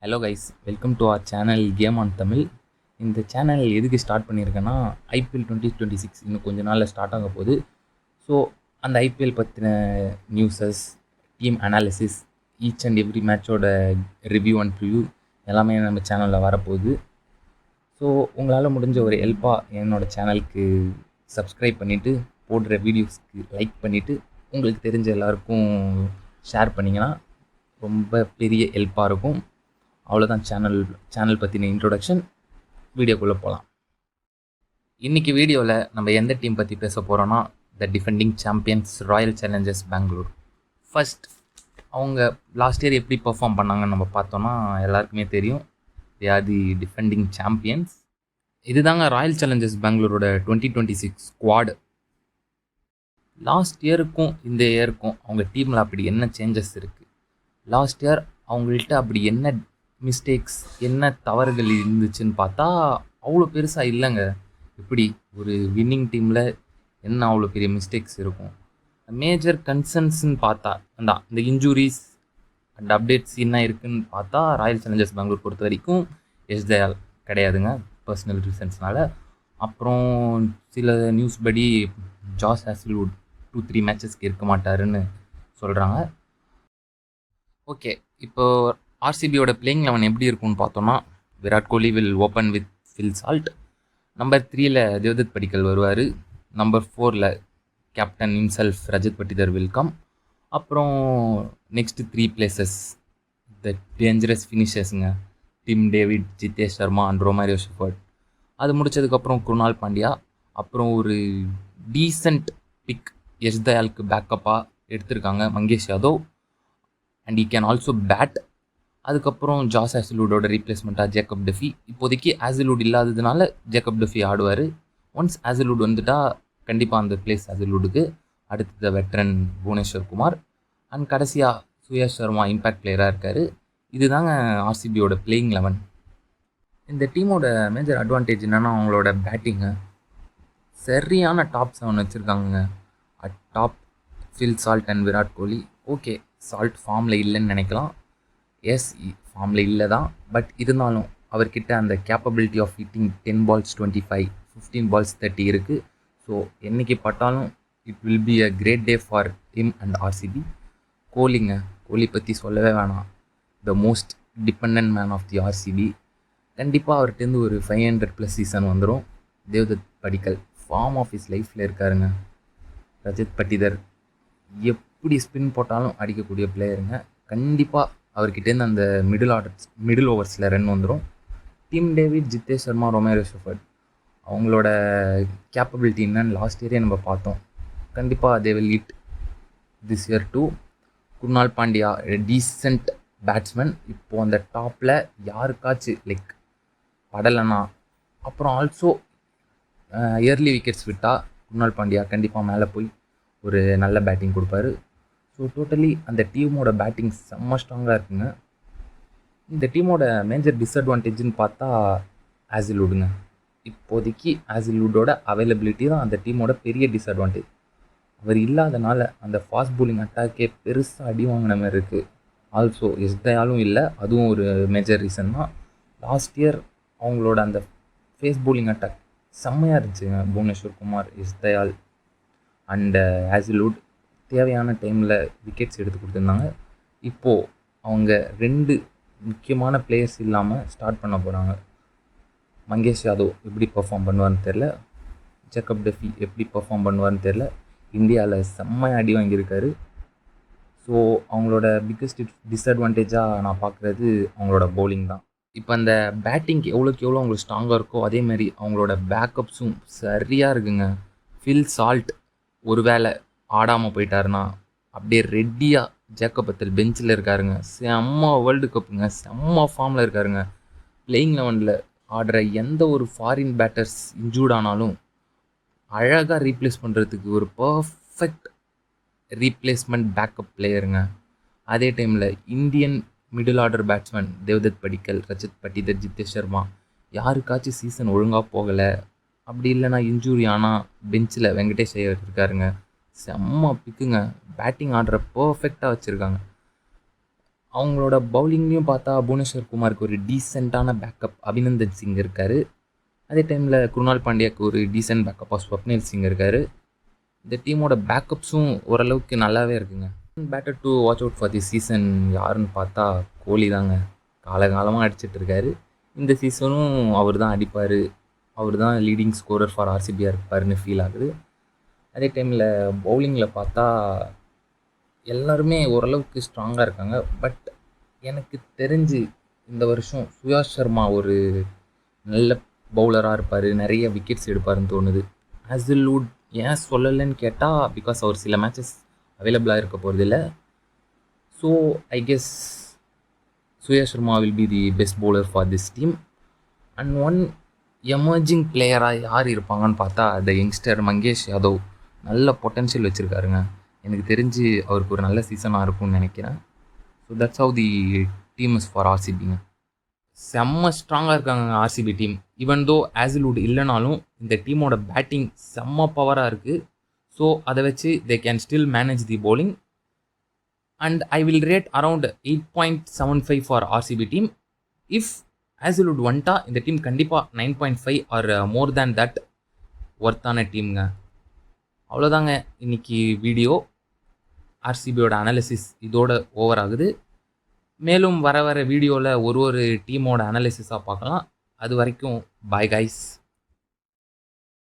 Hello guys, welcome to our channel game on Tamil. இந்த channel எதுக்கு start பண்ணியிருக்கேன்னா, IPL 2026 இன்னும் கொஞ்ச நாளில் ஸ்டார்ட் ஆக போகுது. ஸோ அந்த ஐபிஎல் பற்றின newses, team analysis, each and every மேட்சோட ரிவ்யூ அண்ட் ப்ரிவ்யூ எல்லாமே நம்ம சேனலில் வரப்போகுது. ஸோ உங்களால் முடிஞ்ச ஒரு ஹெல்ப்பாக என்னோடய சேனலுக்கு சப்ஸ்கிரைப் பண்ணிவிட்டு, போடுற வீடியோஸ்க்கு லைக் பண்ணிவிட்டு, உங்களுக்கு தெரிஞ்ச எல்லாருக்கும் ஷேர் பண்ணிங்கன்னா ரொம்ப பெரிய ஹெல்ப்பாக இருக்கும். அவ்வளோதான் சேனல் பற்றின இன்ட்ரொடக்ஷன். வீடியோக்குள்ளே போகலாம். இன்றைக்கி வீடியோவில் நம்ம எந்த டீம் பற்றி பேச போகிறோன்னா, the defending champions Royal Challengers Bangalore. First அவங்க லாஸ்ட் இயர் எப்படி பெர்ஃபார்ம் பண்ணாங்கன்னு நம்ம பார்த்தோன்னா எல்லாருக்குமே தெரியும். They are the defending champions. இதுதாங்க ராயல் சேலஞ்சர்ஸ் பெங்களூரோட 2026 ஸ்குவாடு. லாஸ்ட் இயருக்கும் இந்த இயருக்கும் அவங்க டீமில் அப்படி என்ன சேஞ்சஸ் இருக்குது, லாஸ்ட் இயர் அவங்கள்ட்ட அப்படி என்ன மிஸ்டேக்ஸ், என்ன தவறுகள் இருந்துச்சுன்னு பார்த்தா அவ்வளோ பெருசாக இல்லைங்க. இப்படி ஒரு வின்னிங் டீமில் என்ன அவ்வளோ பெரிய மிஸ்டேக்ஸ் இருக்கும்? மேஜர் கன்சர்ன்ஸ்ன்னு பார்த்தா இந்த இன்ஜூரிஸ் அண்ட் அப்டேட்ஸ் என்ன இருக்குதுன்னு பார்த்தா, ராயல் சேலஞ்சர்ஸ் பெங்களூர் பொறுத்த வரைக்கும் எஸ் தயால் கிடையாதுங்க, பர்சனல் ரீசன்ஸ்னால. அப்புறம் சில நியூஸ் படி ஜாஸ் ஹேசல்வுட் 2-3 மேட்சஸ்க்கு இருக்க மாட்டாருன்னு சொல்கிறாங்க. ஓகே, இப்போது ஆர்சிபியோட பிளேயிங் 11 எப்படி இருக்கும்னு பார்த்தோன்னா, Virat Kohli will open with Phil Salt. Number 3ல் தேவ்தத் படிக்கல் வருவார். நம்பர் 4ல் captain himself Rajat Patidar welcome. அப்புறம் நெக்ஸ்ட் 3 பிளேசஸ் த டேஞ்சரஸ் ஃபினிஷர்ஸுங்க, Tim David, Jitesh Sharma and Romario Shepherd. அது முடித்ததுக்கப்புறம் குருணால் பாண்டியா. அப்புறம் ஒரு டீசன்ட் பிக் எஸ் தயாலுக்கு பேக்கப்பாக எடுத்திருக்காங்க Mangesh Yadav, and he can also bat. அதுக்கப்புறம் ஜாஸ் ஹேசல்வுட்டோட ரீப்ளேஸ்மெண்ட்டாக ஜேக்கப் டெஃபி. இப்போதைக்கு ஹேசல்வுட் இல்லாததுனால ஜேக்கப் டெஃபி ஆடுவார். ஒன்ஸ் ஹேசல்வுட் வந்துட்டால் கண்டிப்பாக அந்த பிளேஸ் ஹேசல்வுட்டுக்கு. அடுத்தது வெட்ரன் புவனேஸ்வர் குமார் அண்ட் கடைசியாக சுயேஷ் சர்மா இம்பேக்ட் பிளேயராக இருக்கார். இதுதாங்க ஆர்சிபியோட பிளேயிங் 11. இந்த டீமோட மேஜர் அட்வான்டேஜ் என்னென்னா அவங்களோட பேட்டிங்கு. சரியான டாப் 7 வச்சுருக்காங்க. At top Phil Salt and Virat Kohli. Okay, salt ஃபார்மில் இல்லைன்னு நினைக்கலாம். எஸ், ஃபார்மில் இல்லை தான். பட் இருந்தாலும் அவர்கிட்ட அந்த capability of hitting 10 balls 25, 15 balls 30 இருக்குது. ஸோ என்றைக்கு பட்டாலும் it will be a great day for him and RCB. Kohli பற்றி சொல்லவே வேணாம். The most dependent man of the RCB. கண்டிப்பாக அவர்கிட்டருந்து ஒரு 500+ சீசன் வந்துடும். Devdutt Padikkal form of is லைஃப்பில் இருக்காருங்க. ரஜத் பட்டிதர் எப்படி ஸ்பின் போட்டாலும் அடிக்கக்கூடிய பிளேயருங்க. கண்டிப்பாக அவர்கிட்டேருந்து அந்த மிடில் ஓவர்ஸில் ரன் வந்துடும். Tim David, Jitesh Sharma, Romario Shepherd அவங்களோட கேப்பபிலிட்டி என்னன்னு லாஸ்ட் இயரே நம்ம பார்த்தோம். கண்டிப்பாக they will lead this year too. Krunal Pandya decent batsman. இப்போது அந்த டாப்பில் யாருக்காச்சும் லைக் படலைன்னா, அப்புறம் ஆல்சோ இயர்லி விக்கெட்ஸ் விட்டால் குருணால் பாண்டியா கண்டிப்பாக மேலே போய் ஒரு நல்ல பேட்டிங் கொடுப்பாரு. ஸோ டோட்டலி அந்த டீமோட பேட்டிங் செம்ம ஸ்ட்ராங்காக இருக்குங்க. இந்த டீமோட மேஜர் டிஸ்அட்வான்டேஜ்னு பார்த்தா ஹேசல்வுட்டுங்க. இப்போதைக்கு ஹேசல்வுட்டோட அவைலபிலிட்டி தான் அந்த டீமோட பெரிய டிஸ்அட்வான்டேஜ். அவர் இல்லாதனால அந்த ஃபாஸ்ட் பவுலிங் அட்டாக்கே பெருசாக அடி வாங்கின மாதிரி இருக்குது. ஆல்சோ எஸ் தயாலும் இல்லை, அதுவும் ஒரு மேஜர் ரீசன் தான். லாஸ்ட் இயர் அவங்களோட அந்த ஃபேஸ் பவுலிங் அட்டாக் செம்மையாக இருந்துச்சுங்க. Bhuvneshwar Kumar, S Dayal and Hazlewood தேவையான டைமில் விக்கெட்ஸ் எடுத்து கொடுத்துருந்தாங்க. இப்போது அவங்க 2 முக்கியமான பிளேயர்ஸ் இல்லாமல் ஸ்டார்ட் பண்ண போகிறாங்க. மங்கேஷ் யாதவ் எப்படி பர்ஃபார்ம் பண்ணுவார்னு தெரில, ஜேக்கப் டெஃபி எப்படி பர்ஃபார்ம் பண்ணுவார்னு தெரில. இந்தியாவில் செம்மையாக அடி வாங்கியிருக்காரு. ஸோ அவங்களோட பிக்கஸ்ட் டிஸ்அட்வான்டேஜாக நான் பார்க்குறது அவங்களோட பவுலிங் தான். இப்போ அந்த பேட்டிங் எவ்வளோக்கு எவ்வளோ அவங்களுக்கு ஸ்ட்ராங்காக இருக்கோ அதே மாதிரி அவங்களோட பேக்கப்ஸும் சரியாக இருக்குங்க. ஃபில் சால்ட் ஒரு வேளை ஆடாமல் போயிட்டாருன்னா அப்படியே ரெட்டியாக ஜேக்கப் பத்தல் பெஞ்சில் இருக்காருங்க. செம்ம வேர்ல்டு கப்புங்க, செம்ம ஃபார்மில் இருக்காருங்க. பிளேயிங் 11ல் ஆடுற எந்த ஒரு ஃபாரின் பேட்டர்ஸ் இன்ஜூர்ட் ஆனாலும் அழகாக ரீப்ளேஸ் பண்ணுறதுக்கு ஒரு பர்ஃபெக்ட் ரீப்ளேஸ்மெண்ட் பேக்கப் பிளேயருங்க. அதே டைமில் Indian middle order batsman Devdutt Padikkal, Rajat Patidar, Jitesh Sharma யாருக்காச்சும் சீசன் ஒழுங்காக போகலை, அப்படி இல்லைனா இன்ஜூரி ஆனால் பெஞ்சில் வெங்கடேஷ் ஐயர் இருக்காருங்க. செம்ம பிக்குங்க. பேட்டிங் ஆடுற பர்ஃபெக்டாக வச்சுருக்காங்க. அவங்களோட பவுலிங்லேயும் பார்த்தா புவனேஸ்வர் குமாருக்கு ஒரு டீசெண்டான பேக்கப் அபிநந்தன் சிங் இருக்கார். அதே டைமில் குருணால் பாண்டியாவுக்கு ஒரு டீசென்ட் பேக்கப்பாக ஸ்வப்னில் சிங் இருக்கார். இந்த டீமோட பேக்கப்ஸும் ஓரளவுக்கு நல்லாவே இருக்குங்க. Batter to watch out for the season யாருன்னு பார்த்தா கோலி தாங்க. காலகாலமாக அடிச்சிட்டு இருக்காரு. இந்த சீசனும் அவர் தான் அடிப்பார், அவர் தான் லீடிங் ஸ்கோரர் ஃபார் ஆர்சிபியாக இருப்பார்னு ஃபீல் ஆகுது. அதே டைமில் பவுலிங்கில் பார்த்தா எல்லாருமே ஓரளவுக்கு ஸ்ட்ராங்காக இருக்காங்க. பட் எனக்கு தெரிஞ்சு இந்த வருஷம் சுயாஷ் சர்மா ஒரு நல்ல பவுலராக இருப்பார், நிறைய விக்கெட்ஸ் எடுப்பாருன்னு தோணுது. ஹேசல்வுட் ஏன் சொல்லலைன்னு கேட்டால் பிகாஸ் அவர் சில மேட்சஸ் அவைலபிளாக இருக்க போகிறதில்ல. So I guess Suyash Sharma will be the best bowler for this team. And one emerging பிளேயராக யார் இருப்பாங்கன்னு பார்த்தா த யங்ஸ்டர் மங்கேஷ் யாதவ் நல்ல பொட்டன்ஷியல் வச்சுருக்காருங்க. எனக்கு தெரிஞ்சு அவருக்கு ஒரு நல்ல சீசனாக இருக்கும்னு நினைக்கிறேன். So that's how the team is for ஆர்சிபிங்க. செம்ம ஸ்ட்ராங்காக இருக்காங்க RCB team. Even though Hazlewood இல்லைனாலும் இந்த டீமோட பேட்டிங் செம்ம பவராக இருக்குது. ஸோ அதை வச்சு they can still manage the bowling. And I will rate around 8.75 for RCB team. If Hazlewood வந்துட்டா இந்த டீம் கண்டிப்பாக 9.5 ஆர் மோர் தேன் தட் ஒர்த்தான டீம்ங்க. அவ்வளோதாங்க இன்னைக்கு வீடியோ. ஆர்சிபியோட அனாலிசிஸ் இதோட ஓவர் ஆகுது. மேலும் வர வீடியோவில் ஒரு டீமோட அனாலிசிஸாக பார்க்கலாம். அது வரைக்கும் பாய் கைஸ்.